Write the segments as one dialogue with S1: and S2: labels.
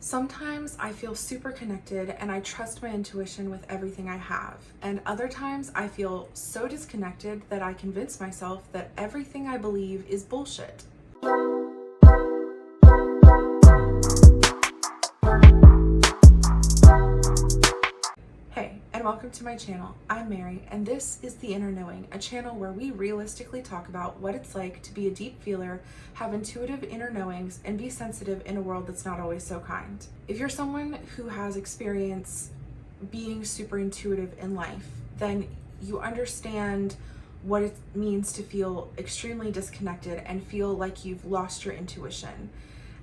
S1: Sometimes I feel super connected and I trust my intuition with everything I have. And other times I feel so disconnected that I convince myself that everything I believe is bullshit. Hey, and welcome to my channel. I'm Mary, and this is The Inner Knowing, a channel where we realistically talk about what it's like to be a deep feeler, have intuitive inner knowings, and be sensitive in a world that's not always so kind. If you're someone who has experience being super intuitive in life, then you understand what it means to feel extremely disconnected and feel like you've lost your intuition.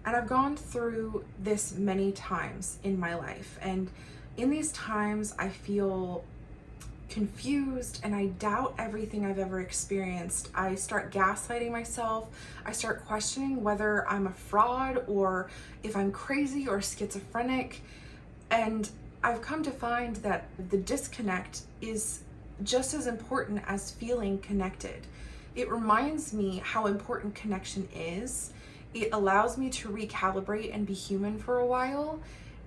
S1: And I've gone through this many times in my life, and in these times, I feel confused and I doubt everything I've ever experienced. I start gaslighting myself. I start questioning whether I'm a fraud or if I'm crazy or schizophrenic. And I've come to find that the disconnect is just as important as feeling connected. It reminds me how important connection is. It allows me to recalibrate and be human for a while.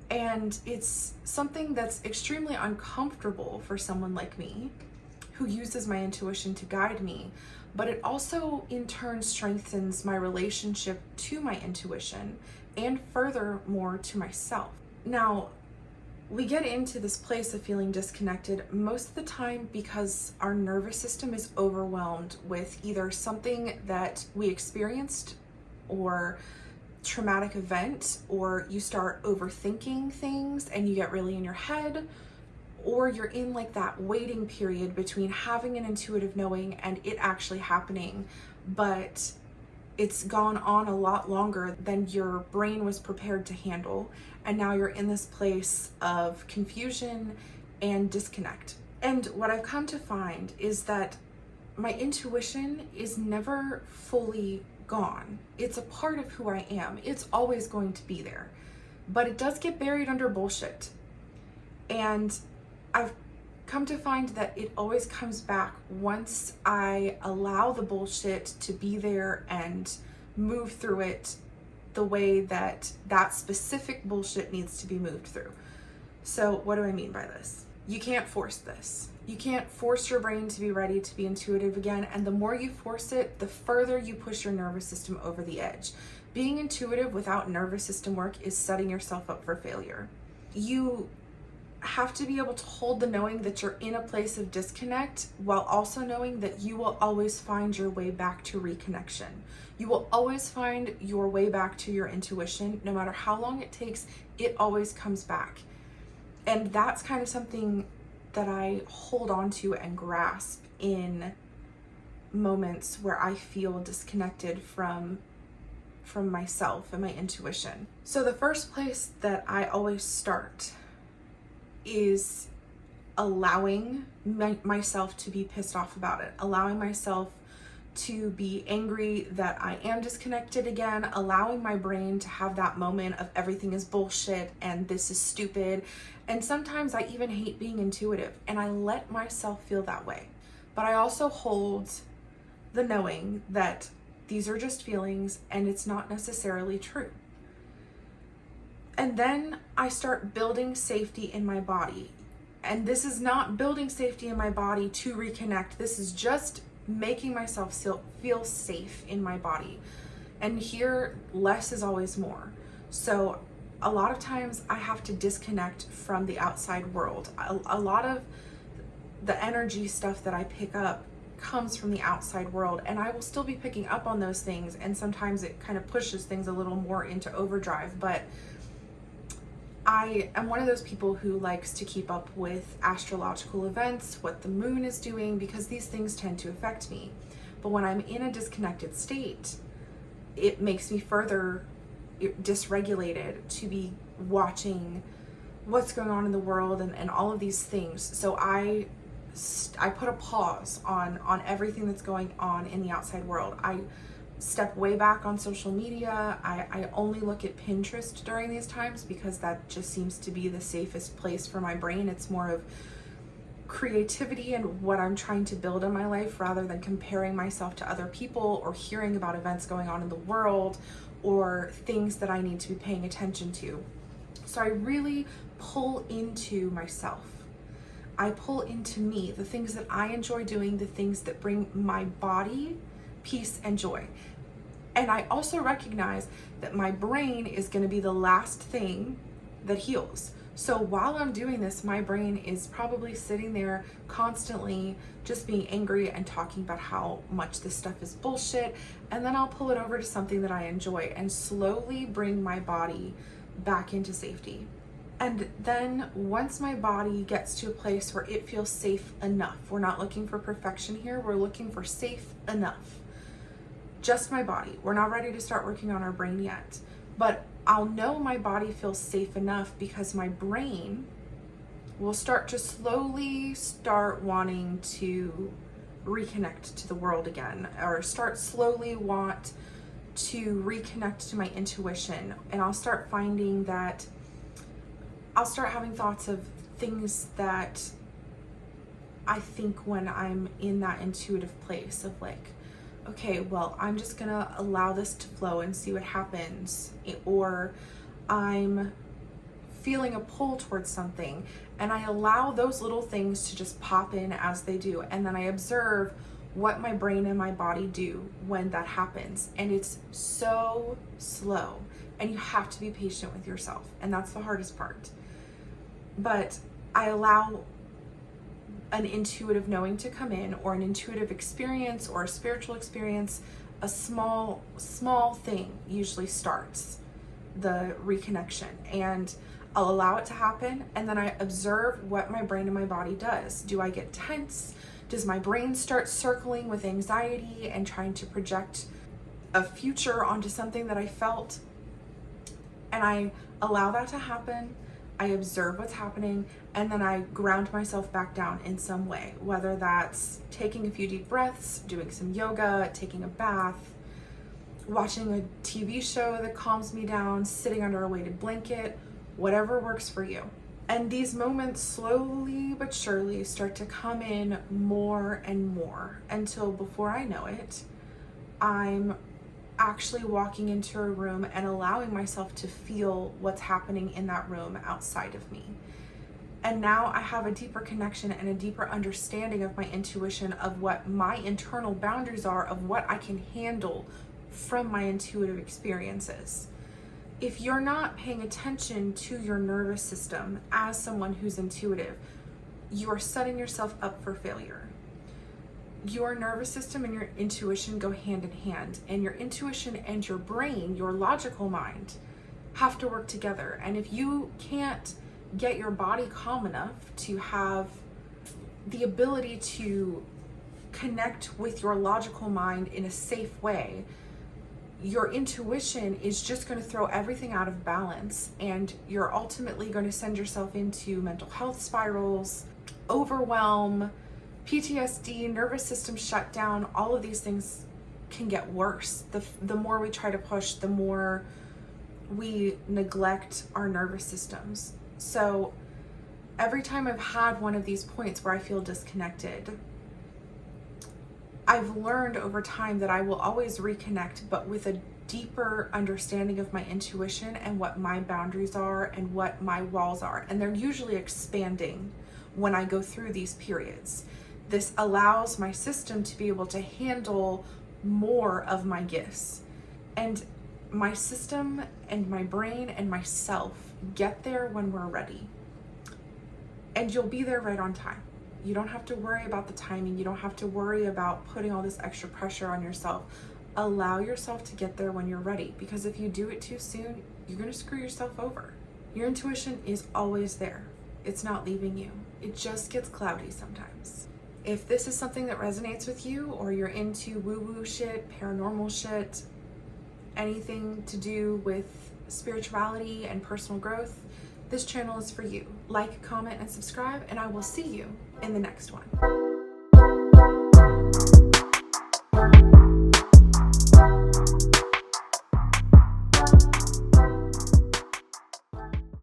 S1: And it's something that's extremely uncomfortable for someone like me who uses my intuition to guide me, but it also in turn strengthens my relationship to my intuition and furthermore to myself. Now, we get into this place of feeling disconnected most of the time because our nervous system is overwhelmed with either something that we experienced or traumatic event, or you start overthinking things and you get really in your head, or you're in like that waiting period between having an intuitive knowing and it actually happening, but it's gone on a lot longer than your brain was prepared to handle, and now you're in this place of confusion and disconnect. And what I've come to find is that my intuition is never fully gone. It's a part of who I am. It's always going to be there, but it does get buried under bullshit. And I've come to find that it always comes back once I allow the bullshit to be there and move through it the way that that specific bullshit needs to be moved through. So what do I mean by this? You can't force this. You can't force your brain to be ready to be intuitive again. And the more you force it, the further you push your nervous system over the edge. Being intuitive without nervous system work is setting yourself up for failure. You have to be able to hold the knowing that you're in a place of disconnect while also knowing that you will always find your way back to reconnection. You will always find your way back to your intuition. No matter how long it takes, it always comes back. And that's kind of something that I hold on to and grasp in moments where I feel disconnected from myself and my intuition. So the first place that I always start is allowing myself to be pissed off about it, allowing myself to be angry that I am disconnected again, allowing my brain to have that moment of everything is bullshit and this is stupid. And sometimes I even hate being intuitive and I let myself feel that way. But I also hold the knowing that these are just feelings and it's not necessarily true. And then I start building safety in my body. And this is not building safety in my body to reconnect. This is just making myself feel safe in my body. And here, less is always more. So a lot of times I have to disconnect from the outside world. A lot of the energy stuff that I pick up comes from the outside world, and I will still be picking up on those things, and sometimes it kind of pushes things a little more into overdrive. But I am one of those people who likes to keep up with astrological events, what the moon is doing, because these things tend to affect me. But when I'm in a disconnected state, it makes me further dysregulated to be watching what's going on in the world and all of these things. So I put a pause on everything that's going on in the outside world. I step way back on social media. I only look at Pinterest during these times because that just seems to be the safest place for my brain. It's more of creativity and what I'm trying to build in my life rather than comparing myself to other people or hearing about events going on in the world or things that I need to be paying attention to. So I really pull into myself. I pull into me, the things that I enjoy doing, the things that bring my body peace and joy. And I also recognize that my brain is going to be the last thing that heals. So while I'm doing this, my brain is probably sitting there constantly just being angry and talking about how much this stuff is bullshit. And then I'll pull it over to something that I enjoy and slowly bring my body back into safety. And then once my body gets to a place where it feels safe enough, we're not looking for perfection here, we're looking for safe enough. Just my body. We're not ready to start working on our brain yet. But I'll know my body feels safe enough because my brain will start to slowly start wanting to reconnect to the world again, or slowly want to reconnect to my intuition. And I'll start finding that I'll start having thoughts of things that I think when I'm in that intuitive place of like, okay, well, I'm just gonna allow this to flow and see what happens. Or I'm feeling a pull towards something and I allow those little things to just pop in as they do. And then I observe what my brain and my body do when that happens. And it's so slow and you have to be patient with yourself. And that's the hardest part. But I allow an intuitive knowing to come in, or an intuitive experience or a spiritual experience. A small thing usually starts the reconnection, and I'll allow it to happen. And then I observe what my brain and my body does. Do I get tense? Does my brain start circling with anxiety and trying to project a future onto something that I felt? And I allow that to happen. I observe what's happening, and then I ground myself back down in some way, whether that's taking a few deep breaths, doing some yoga, taking a bath, watching a TV show that calms me down, sitting under a weighted blanket, whatever works for you. And these moments slowly but surely start to come in more and more until before I know it, I'm actually walking into a room and allowing myself to feel what's happening in that room outside of me. And now I have a deeper connection and a deeper understanding of my intuition, of what my internal boundaries are, of what I can handle from my intuitive experiences. If you're not paying attention to your nervous system as someone who's intuitive, you are setting yourself up for failure. Your nervous system and your intuition go hand in hand, and your intuition and your brain, your logical mind, have to work together. And if you can't get your body calm enough to have the ability to connect with your logical mind in a safe way, your intuition is just going to throw everything out of balance, and you're ultimately going to send yourself into mental health spirals, overwhelm, PTSD, nervous system shutdown. All of these things can get worse. The more we try to push, the more we neglect our nervous systems. So every time I've had one of these points where I feel disconnected, I've learned over time that I will always reconnect, but with a deeper understanding of my intuition and what my boundaries are and what my walls are. And they're usually expanding when I go through these periods. This allows my system to be able to handle more of my gifts. And my system and my brain and myself get there when we're ready. And you'll be there right on time. You don't have to worry about the timing. You don't have to worry about putting all this extra pressure on yourself. Allow yourself to get there when you're ready, because if you do it too soon, you're going to screw yourself over. Your intuition is always there. It's not leaving you. It just gets cloudy sometimes. If this is something that resonates with you, or you're into woo-woo shit, paranormal shit, anything to do with spirituality and personal growth, this channel is for you. Like, comment, and subscribe, and I will see you in the next one.